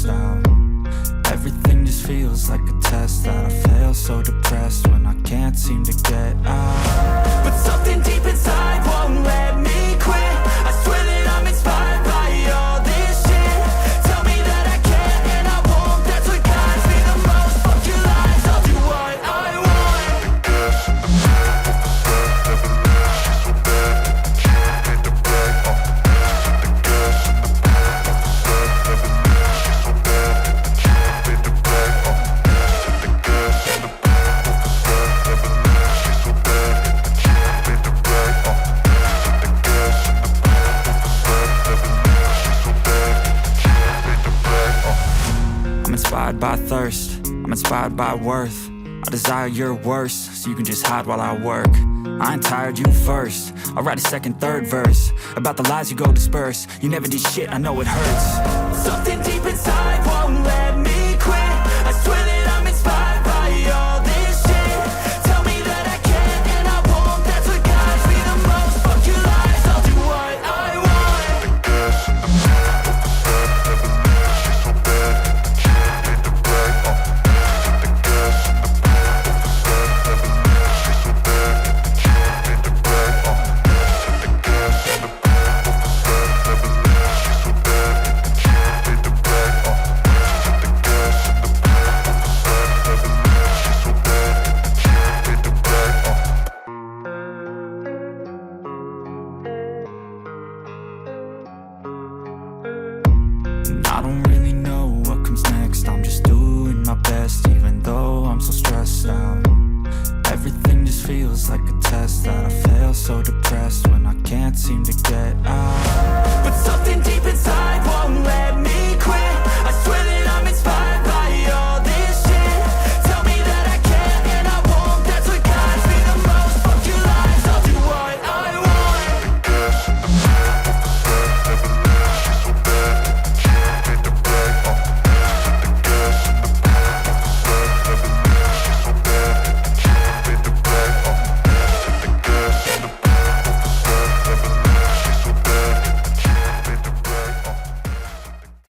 stressed out. Everything just feels like a test that I fail, so depressed when I can't seem to get out. But something deep inside won't let me quit. I swear that I'm inspired by all this shit. Tell me that I can't and I won't. That's what guides me the most. Fuck your lies, I'll do what I want. The gas in the back of the set never leaves. She's so bad that the chick made the brag. The gas in the back of the set never leaves. She's so bad that the chick made the brag. The gas in the back of the set never leaves. She's so bad that the chick made the brag. The gas in the back of the set never leaves. She's so bad that the chick made the brag. I'm inspired by thirst, I'm inspired by worth. I desire your worst, so you can just hide while I work. I ain't tired, you first. I'll write a second, third verse about the lies you go disperse. You never did shit, I know it hurts. Something deep inside won't let me